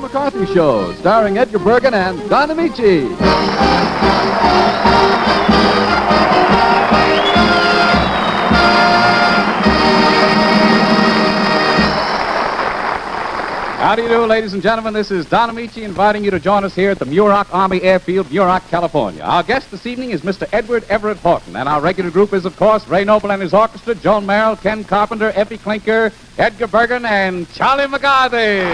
Mccarthy Show, starring Edgar Bergen and Don Amici. How do you do, ladies and gentlemen? This is Don Amici inviting you to join us here at the Murock Army Airfield, Murock, California. Our guest this evening is Mr. Everett Horton, and our regular group is, of course, Ray Noble and his orchestra, Joan Merrill, Ken Carpenter, Effie Clinker, Edgar Bergen, and Charlie McCarthy.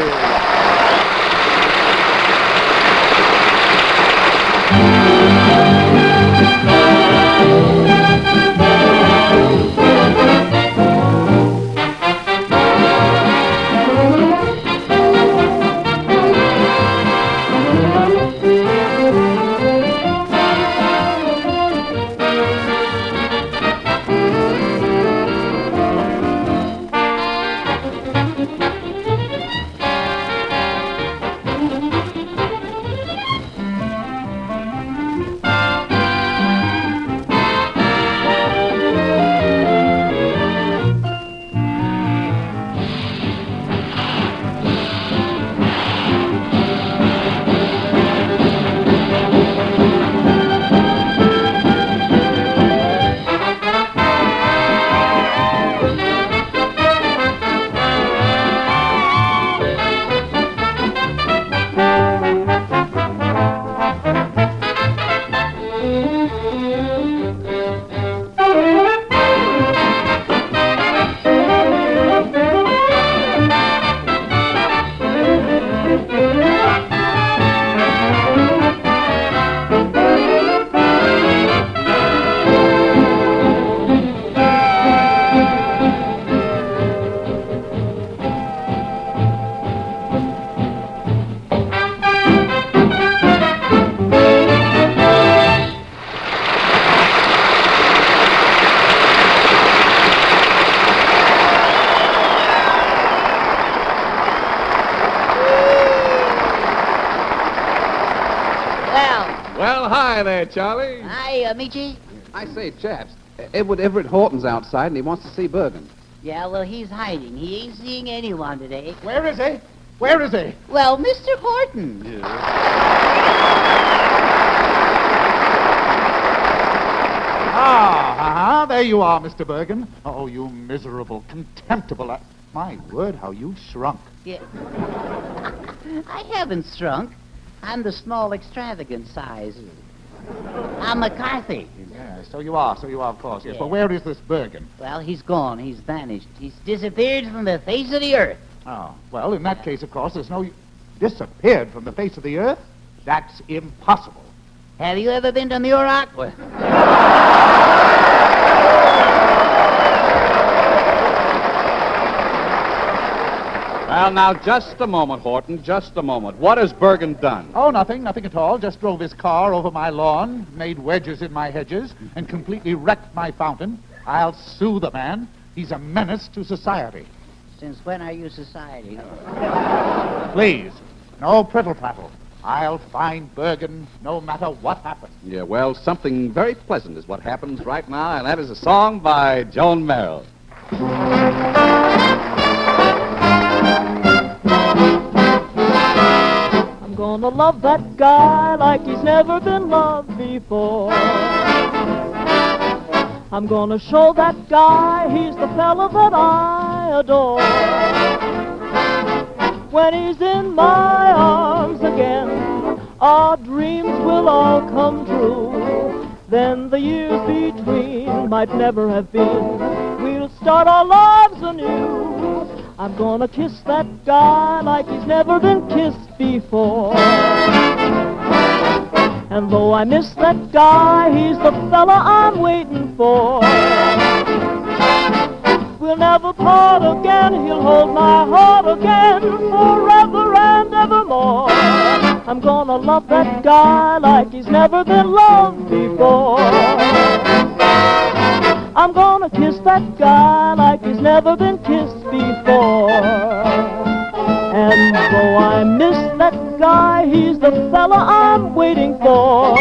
Well, hi there, Charlie. Hi, Amici. I say, chaps, Everett Horton's outside, and he wants to see Bergen. Yeah, well, he's hiding. He ain't seeing anyone today. Where is he? Where is he? Well, Mr. Horton. There you are, Mr. Bergen. Oh, you miserable, contemptible... My word, how you shrunk. Yeah. I haven't shrunk. I'm the small, extravagant size. I'm McCarthy. Yeah, so you are, of course. Yes. Yeah. But where is this Bergen? Well, he's gone. He's vanished. He's disappeared from the face of the earth. Oh, well, in that case, of course, there's no... Disappeared from the face of the earth? That's impossible. Have you ever been to Murock? Well, now, just a moment, Horton, just a moment. What has Bergen done? Oh, nothing at all. Just drove his car over my lawn, made wedges in my hedges, and completely wrecked my fountain. I'll sue the man. He's a menace to society. Since when are you society? Please, no prittle-prattle. I'll find Bergen no matter what happens. Yeah, well, something very pleasant is what happens right now, and that is a song by Joan Merrill. I'm gonna love that guy like he's never been loved before. I'm gonna show that guy he's the fella that I adore. When he's in my arms again, our dreams will all come true. Then the years between might never have been. We'll start our lives anew. I'm gonna kiss that guy like he's never been kissed before. And though I miss that guy, he's the fella I'm waiting for. We'll never part again, he'll hold my heart again forever and evermore. I'm gonna love that guy like he's never been loved before. I'm gonna kiss that guy like he's never been kissed before. And though I miss that guy, he's the fella I'm waiting for.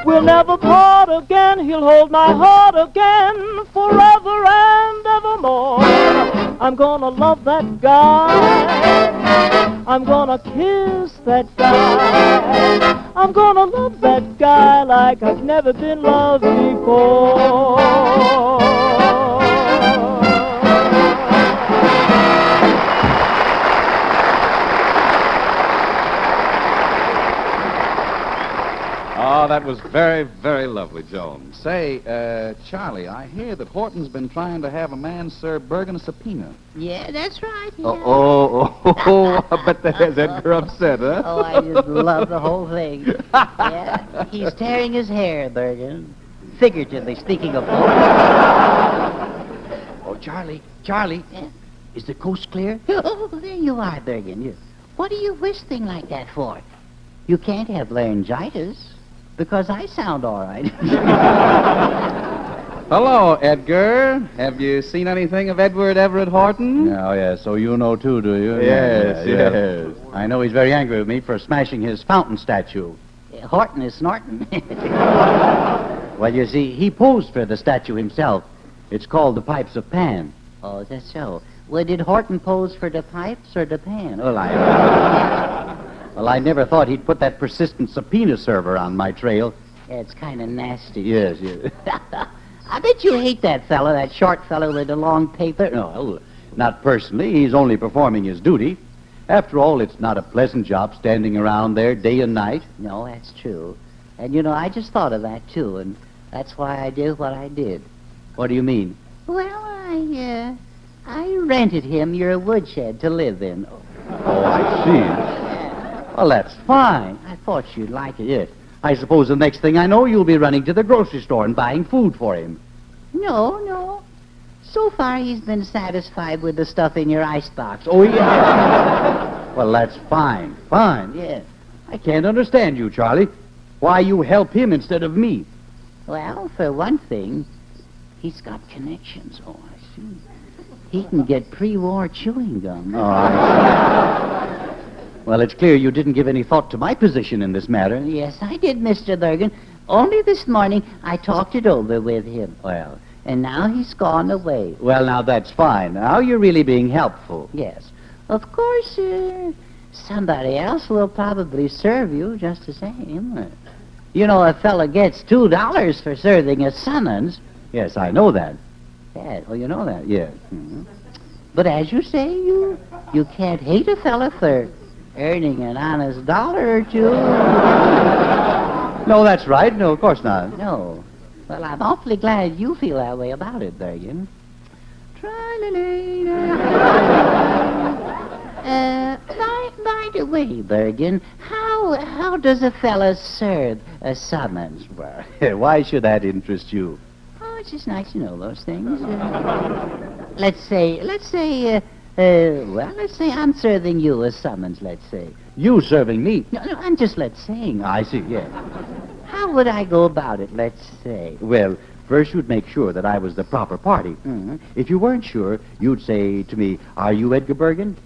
We'll never part again, he'll hold my heart again forever and evermore. I'm gonna love that guy. I'm gonna kiss that guy. I'm gonna love that guy like I've never been loved before. Oh, that was very, very lovely, Joan. Say, Charlie, I hear that Horton's been trying to have a man serve Bergen a subpoena. Yeah, that's right. Yeah. I bet that has Edgar upset, huh? Oh, I just love the whole thing. Yeah, he's tearing his hair, Bergen. Figuratively speaking, of course. Oh, Charlie, Yeah. is the coast clear? Oh, there you are, Bergen. What are you whistling like that for? You can't have laryngitis, because I sound all right. Hello, Edgar. Have you seen anything of Edward Everett Horton? Oh, yes. So you know, too, do you? Yes, Yeah. yes. I know he's very angry with me for smashing his fountain statue. Horton is snorting. Well, you see, he posed for the statue himself. It's called the Pipes of Pan. Oh, is that so? Well, did Horton pose for the pipes or the pan? Well, I never thought he'd put that persistent subpoena server on my trail. Yeah, it's kind of nasty. Yes, yes. I bet you hate that fellow, that short fellow with the long paper. No, not personally. He's only performing his duty. After all, it's not a pleasant job standing around there day and night. No, that's true. And, I just thought of that, too, and that's why I did what I did. What do you mean? Well, I rented him your woodshed to live in. Oh, I see. Well, that's fine. I thought you'd like it. Yes. I suppose the next thing I know, you'll be running to the grocery store and buying food for him. No. So far, he's been satisfied with the stuff in your icebox. Oh, yeah. Well, that's fine. Yeah. I can't understand you, Charlie. Why you help him instead of me? Well, for one thing, he's got connections. Oh, I see. He can get pre-war chewing gum. Oh, I see. Well, it's clear you didn't give any thought to my position in this matter. Yes, I did, Mr. Bergen. Only this morning I talked it over with him. Well, And now he's gone away. well, now that's fine. Now you're really being helpful. Yes. Of course, somebody else will probably serve you just the same. A fella gets $2 for serving a summons. Yes, I know that. Yes. Oh, you know that? Yes. But as you say, you can't hate a fella for earning an honest dollar or two. No, that's right. No, of course not. No. Well, I'm awfully glad you feel that way about it, Bergen. By the way, Bergen, how does a fella serve a summons? Well, why should that interest you? Oh, it's just nice to know those things. Let's say I'm serving you a summons, let's say. You serving me? No, I'm just saying. I see, yes. How would I go about it, let's say? Well, first you'd make sure that I was the proper party. Mhm. If you weren't sure, you'd say to me, "Are you Edgar Bergen?"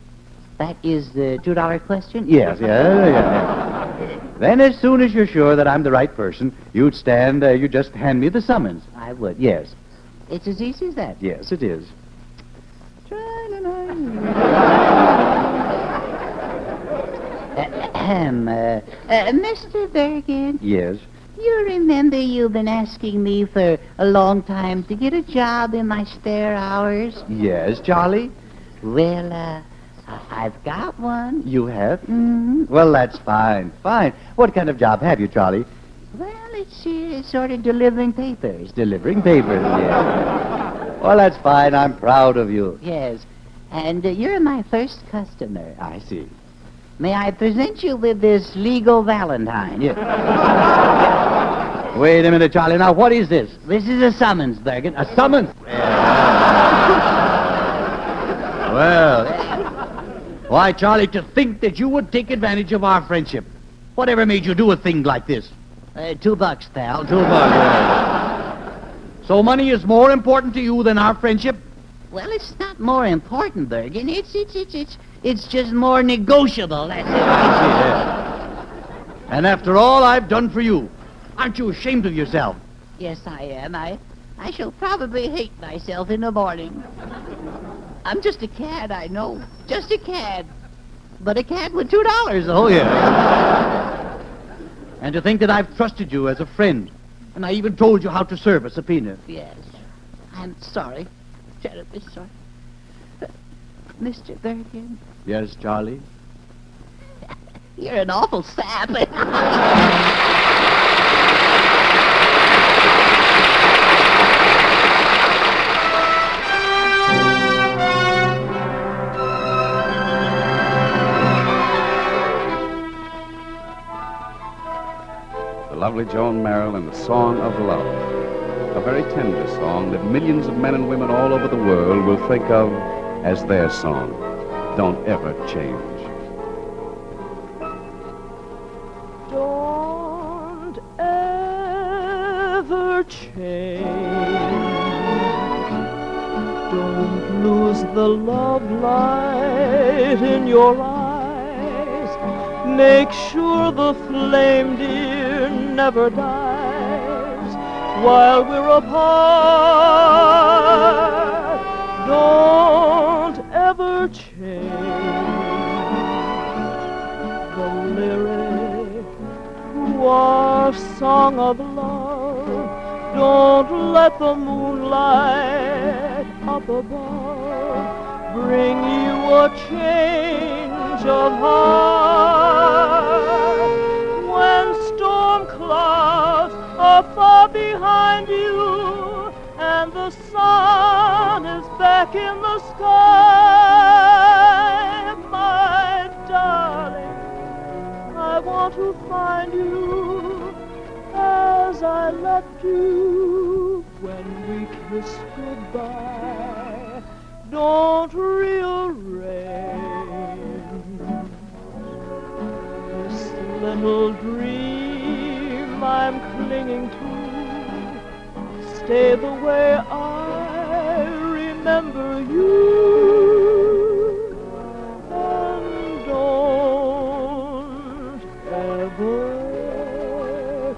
That is the $2 question? Yes, yeah. Then as soon as you're sure that I'm the right person, you'd just hand me the summons. I would. Yes, It's as easy as that. yes, it is. Mr. Bergen, Yes. you remember you've been asking me for a long time to get a job in my spare hours? Yes, Charlie? Well, I've got one. You have? Mm-hmm. Well, that's fine. What kind of job have you, Charlie? Well, it's sort of delivering papers. Delivering papers, yes. Well, that's fine. I'm proud of you. Yes. And you're my first customer. I see. May I present you with this legal Valentine? Yes. Wait a minute, Charlie. Now, what is this? This is a summons, Bergen. A summons? Well, why, Charlie, to think that you would take advantage of our friendship. Whatever made you do a thing like this? $2, pal. $2. So money is more important to you than our friendship? Well, it's not more important, Bergen. It's just more negotiable. That's it. And after all I've done for you, aren't you ashamed of yourself? Yes, I am. I shall probably hate myself in the morning. I'm just a cad, I know. Just a cad. But a cad with $2. Oh, yeah. And to think that I've trusted you as a friend. And I even told you how to serve a subpoena. Yes. I'm sorry. Terribly sorry. Mr. Bergen, Yes, Charlie? you're an awful sap. The lovely Joan Merrill and the Song of Love. A very tender song that millions of men and women all over the world will think of as their song. Don't ever change. Don't ever change. Don't lose the love light in your eyes. Make sure the flame, dear, never dies while we're apart. Don't ever change the lyric to our song of love. Don't let the moonlight up above bring you a change of heart. When storm clouds are far behind you and the sun is back in the sky, my darling, I want to find you as I left you when we kissed goodbye. Don't rearrange this little dream I'm clinging to. Stay the way I remember you, and don't ever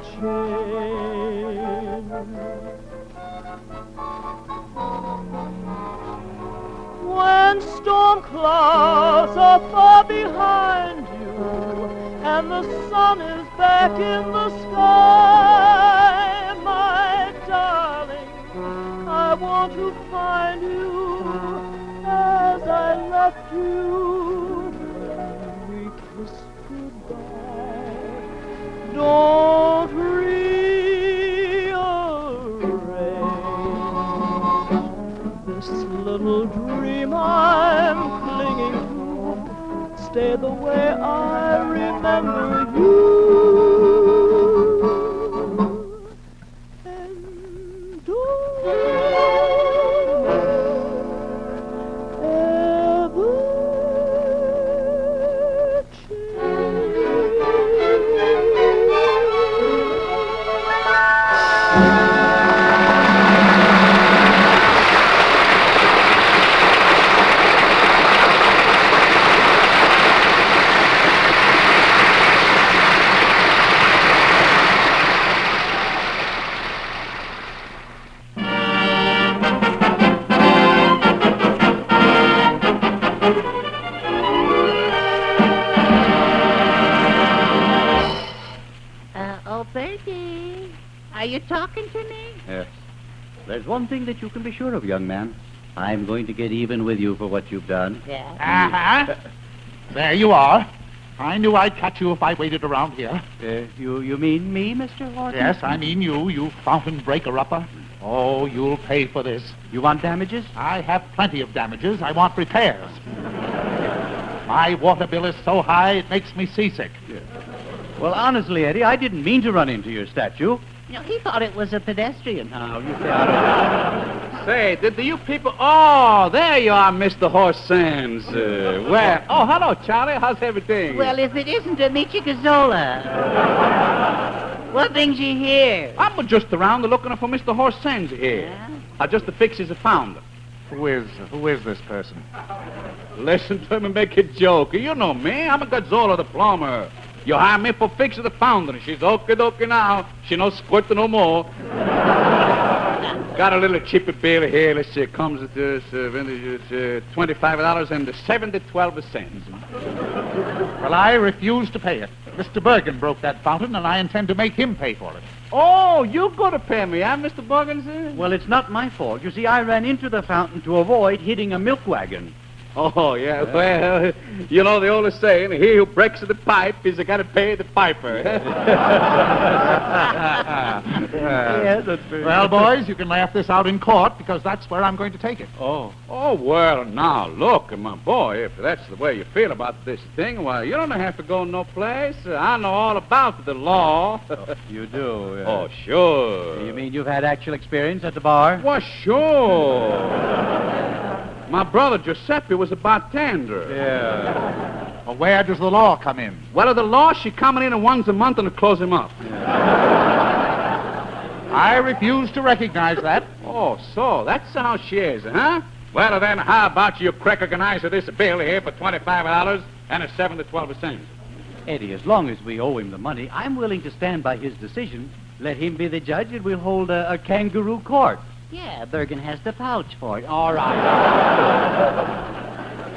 change. When storm clouds are far behind you and the sun is back in the sky, my darling, I want to find you as I left you when we kissed goodbye. Don't rearrange this little dream I'm clinging to. Stay the way I remember you, and don't ever Bertie, are you talking to me? Yes. There's one thing that you can be sure of, young man. I'm going to get even with you for what you've done. Yeah. Uh-huh. There you are. I knew I'd catch you if I waited around here. You mean me, Mr. Horton? Yes, I mean you fountain breaker-upper. Oh, you'll pay for this. You want damages? I have plenty of damages. I want repairs. My water bill is so high it makes me seasick. Well, honestly, Eddie, I didn't mean to run into your statue. You know, he thought it was a pedestrian. Now, you say I don't... Say, did you people... Oh, there you are, Mr. Horse Sands. Where? Oh, hello, Charlie. How's everything? Well, if it isn't Amici Gazzola. What brings you here? I'm just around looking for Mr. Horse Sands here. Yeah? Just to fix his founder. Who is this person? Listen to him and make a joke. You know me. I'm a Gazzola the plumber. You hire me for fixing the founder. She's okie dokie now. She no squirting no more. got a little cheaper bill here. Let's see, it comes at this $25 and 12 cents. Well, I refuse to pay it. Mr. Bergen broke that fountain, and I intend to make him pay for it. Oh, you're going to pay me, huh, Mr. Buggins? Well, it's not my fault. You see, I ran into the fountain to avoid hitting a milk wagon. Oh, yeah. Well, you know the old saying, he who breaks the pipe is got to pay the piper. Yes, that's very Well, boys, you can laugh this out in court, because that's where I'm going to take it. Oh, well, now, look, my boy, if that's the way you feel about this thing, well, you don't have to go no place. I know all about the law. You do? Oh, sure. You mean you've had actual experience at the bar? Well, sure. My brother Giuseppe was a bartender. Yeah. Well, where does the law come in? Well, the law, she coming in once a month and to close him up. I refuse to recognize that. Oh, so that's how she is, huh? Well, then, how about you recognize this bill here for $25 and 12 cents? Eddie, as long as we owe him the money, I'm willing to stand by his decision. Let him be the judge, and we'll hold a kangaroo court. Yeah, Bergen has the pouch for it. All right.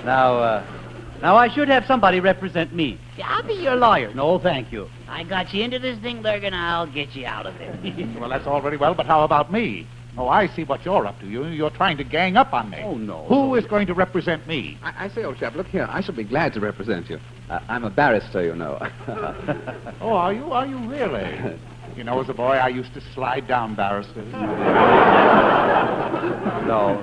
Now I should have somebody represent me. Yeah, I'll be your lawyer. No, thank you. I got you into this thing, Bergen. I'll get you out of there. Well, that's all very well, but how about me? Oh, I see what you're up to. You're trying to gang up on me. Oh, no. Who is going to represent me? I say, old chap, look here. I shall be glad to represent you. I'm a barrister, you know. Oh, are you? Are you really? You know, as a boy, I used to slide down barristers. No,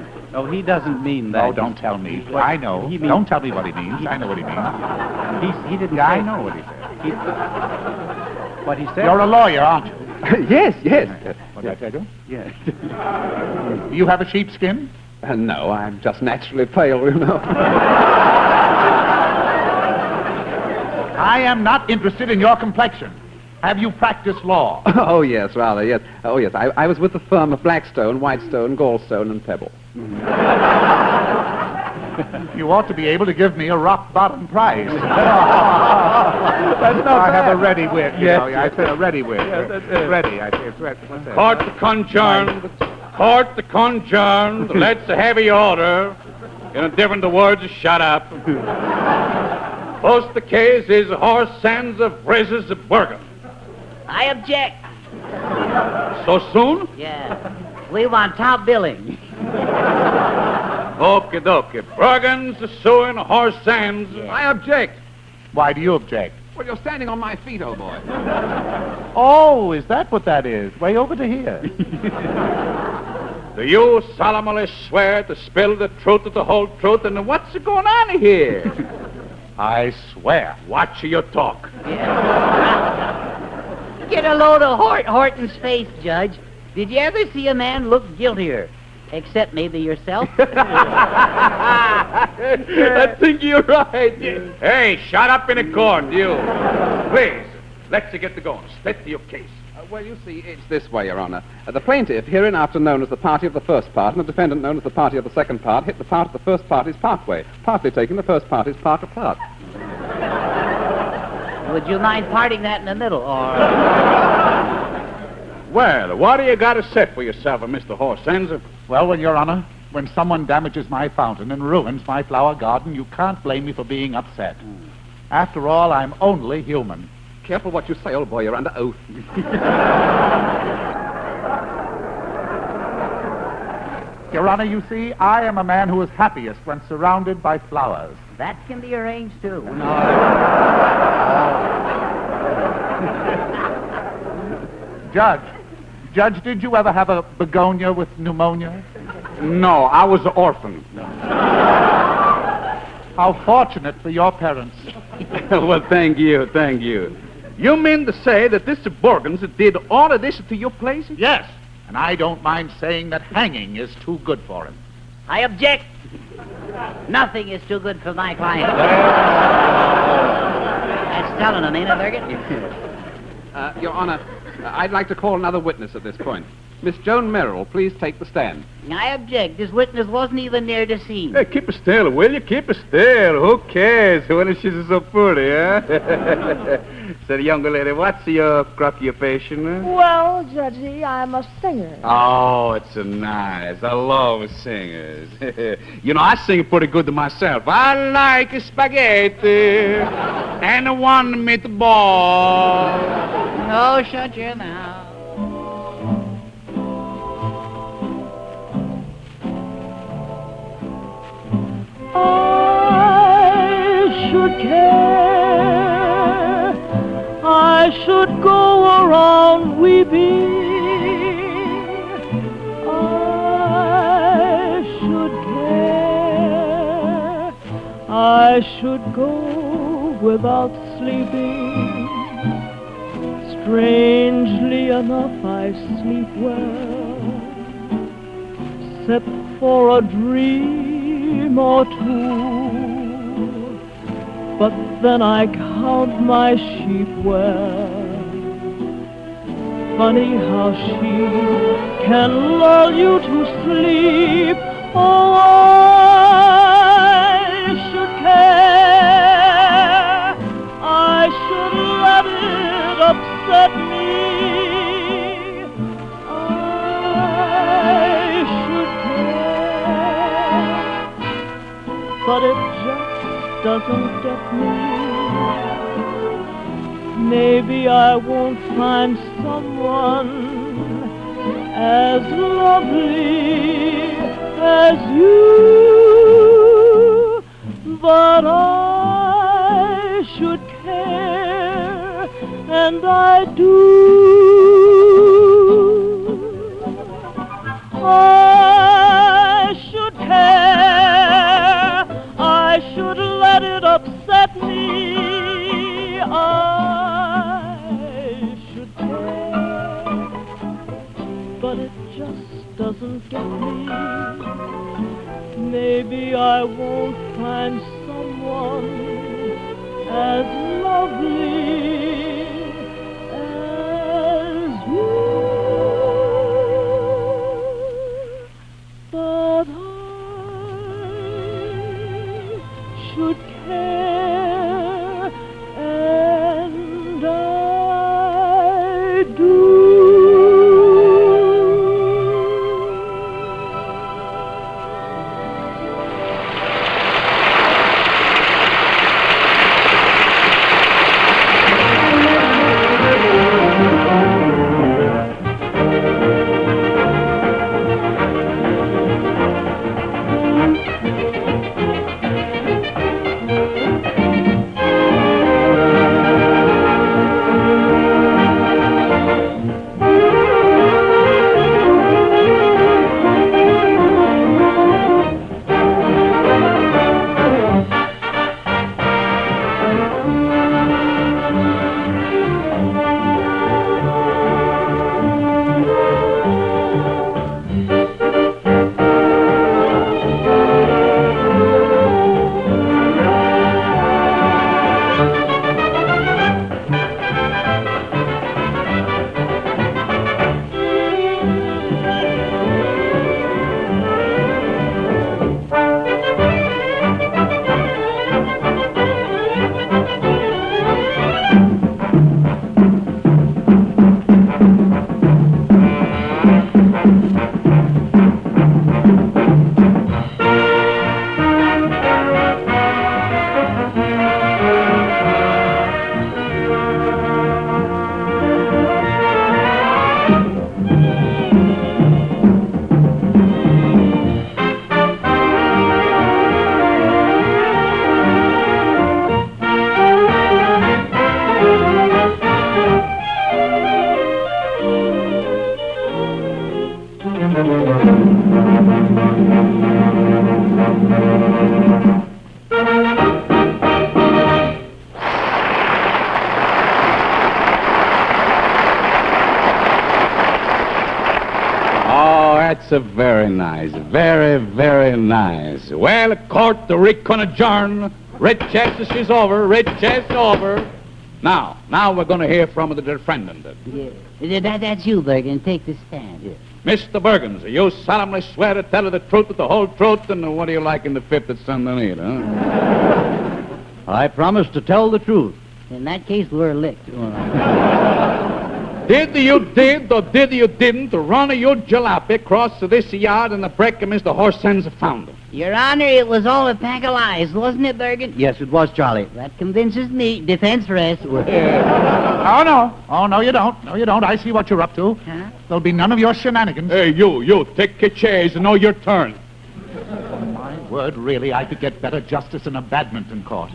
he doesn't mean that. Oh, don't tell me. I know. Don't tell me what he means. I know what he means. He didn't Yeah, say... I know what he said. What he said? You're a lawyer, aren't you? Yes. What did I tell you? Yes. Do you have a sheepskin? No, I'm just naturally pale, you know. I am not interested in your complexion. Have you practiced law? Oh, yes, rather, yes. Oh, yes, I was with the firm of Blackstone, Whitestone, Goldstone, and Pebble. You ought to be able to give me a rock-bottom prize. That's not I have a ready wit, you know. I said a ready wit. Ready, I say it's ready. What's that? Court the conjoined. Court the conjoined. Let's have heavy order. In different words, shut up. Post the case is horse sands of Brizes of Bergen. I object. So soon? Yeah. We want top billing. Okie dokie. Bergen's suing horse sands. Yeah. I object. Why do you object? Well, you're standing on my feet, old boy. Oh, is that what that is? Way over to here. Do you solemnly swear to spill the truth of the whole truth? And what's going on here? I swear. Watch your talk. Get a load of Horton's face, Judge. Did you ever see a man look guiltier? Except maybe yourself? I think you're right. Hey, shut up in the court, you. Please, let's get to going. Stick to your case. Well, you see, it's this way, Your Honor. The plaintiff, hereinafter known as the party of the first part, and the defendant known as the party of the second part, hit the part of the first party's parkway, partly taking the first party's part apart. Would you mind parting that in the middle, or... Well, what do you got to say for yourself, Mr. Horsands? Well, Your Honor, when someone damages my fountain and ruins my flower garden, you can't blame me for being upset. After all, I'm only human. Careful what you say, old boy. You're under oath. Your Honor, you see, I am a man who is happiest when surrounded by flowers. That can be arranged, too. Judge, did you ever have a begonia with pneumonia? No, I was an orphan. How fortunate for your parents. Well, thank you. You mean to say that this Borgans did all of this to your place? Yes, and I don't mind saying that hanging is too good for him. I object. Nothing is too good for my client. That's telling him, ain't it, Bergen? Your Honor, I'd like to call another witness at this point. Miss Joan Merrill, please take the stand. I object. This witness wasn't even near the scene. Hey, keep it still, will you? Keep it still. Who cares when she's so pretty, huh? Said, younger lady, what's your occupation? Huh? Well, Judgy, I'm a singer. Oh, it's a nice. I love singers. You know, I sing pretty good to myself. I like spaghetti and one meatball. Oh, shut your mouth. I should care. I should go around weeping. I should care. I should go without sleeping. Strangely enough, I sleep well, except for a dream or two. But then I count my sheep well. Funny how she can lull you to sleep. Oh, I should care. I should let it upset me. I should care. But it just doesn't get me. Maybe I won't find someone as lovely as you, but I should care, and I do. I should care. I should let it upset me. I should care, but it just doesn't get me. Maybe I won't find someone as lovely as you, but I should care, and I do. That's a very nice, very, very nice. Well, court, the recon adjourn. Red chest is over, red chest over. Now we're going to hear from the defendant. Yeah. That's you, Bergen. Take the stand here. Mr. Bergens, you solemnly swear to tell her the truth with the whole truth, and what do you like in the fifth that's underneath, huh? I promise to tell the truth. In that case, we're licked. Did you did or did you didn't run your jalopy across to this yard in the break of Mr. Horsen's found him? Your Honor, it was all a pack of lies, wasn't it, Bergen? Yes, it was, Charlie. That convinces me. Defense rest. Oh, no. Oh, no, you don't. No, you don't. I see what you're up to. Huh? There'll be none of your shenanigans. Hey, you, take your chairs and know your turn. My word, really, I could get better justice in a badminton court.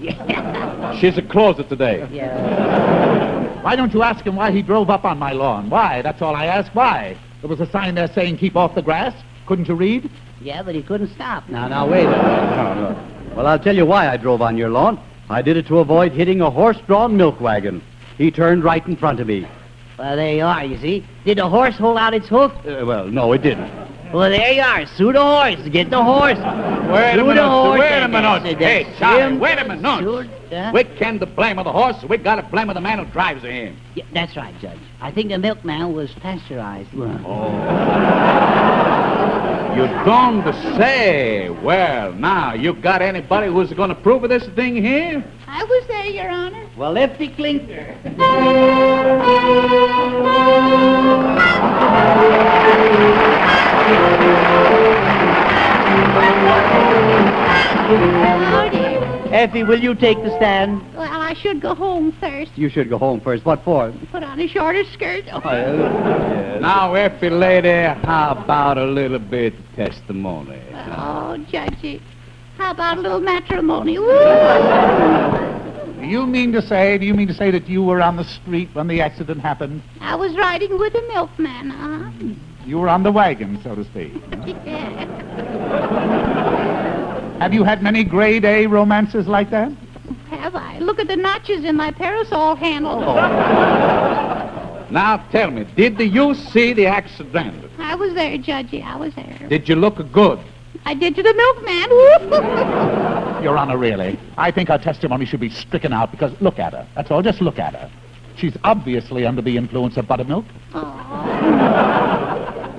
She's a closer today. Yeah. Why don't you ask him why he drove up on my lawn? Why? That's all I ask. Why? There was a sign there saying keep off the grass. Couldn't you read? Yeah, but he couldn't stop. Now, wait a minute. No. Well, I'll tell you why I drove on your lawn. I did it to avoid hitting a horse-drawn milk wagon. He turned right in front of me. Well, there you are, you see. Did the horse hold out its hoof? Well, no, it didn't. Well, there you are. Sue the horse. Get the horse. Wait a Sue minute. the horse. Wait a minute. Hey, Charlie, wait a minute. No. Sue, We can't blame the horse. We got to blame the man who drives him. Yeah, that's right, Judge. I think the milkman was pasteurized. You don't say. Well, now, you got anybody who's going to prove this thing here? I was there, Your Honor. Well, Lefty Clinker. Oh, dear. Effie, will you take the stand? Well, I should go home first. You should go home first. What for? Put on a shorter skirt. Yes. Now, Effie, lady, how about a little bit of testimony? Oh, Judgy. How about a little matrimony? Do you mean to say that you were on the street when the accident happened? I was riding with the milkman, huh? You were on the wagon, so to speak. Yeah. Have you had many grade A romances like that? Have I? Look at the notches in my parasol handle. Now, tell me, did you see the accident? I was there, Judgy. I was there. Did you look good? I did to the milkman. Your Honor, really, I think our testimony should be stricken out because look at her. That's all. Just look at her. She's obviously under the influence of buttermilk.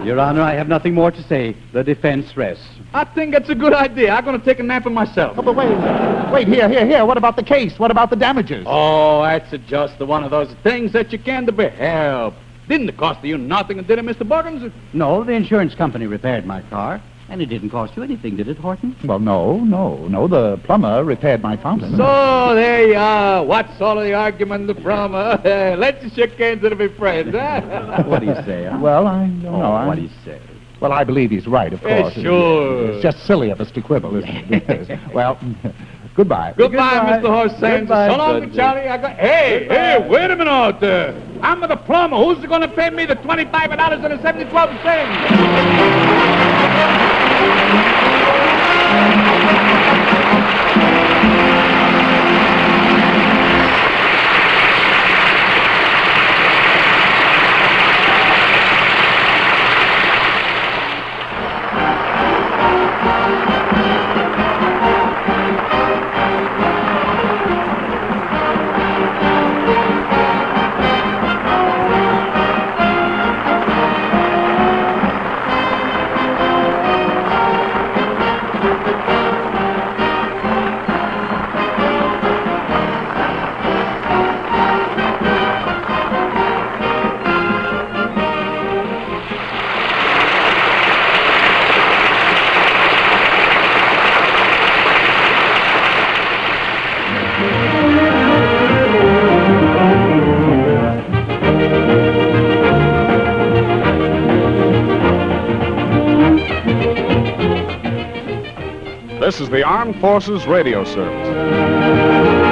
Your Honor, I have nothing more to say. The defense rests. I think that's a good idea. I'm going to take a nap myself. Oh, but wait, here. What about the case? What about the damages? Oh, that's just one of those things that you can't be helped. Didn't it cost you nothing, did it, Mr. Borgins? No, the insurance company repaired my car. And it didn't cost you anything, did it, Horton? Well, no. The plumber repaired my fountain. So, there you are. What's all of the argument from? Let's shake hands and be friends, huh? What do you say, huh? Well, I don't know. What do you say? Well, I believe he's right, of course. Sure. It's just silly of us to quibble, isn't it? Well, goodbye. Goodbye, Mr. Horse-Sands. Goodbye, So long, Judge. Charlie. Hey, wait a minute. I'm the plumber. Who's going to pay me the $25.72? This is the Armed Forces Radio Service.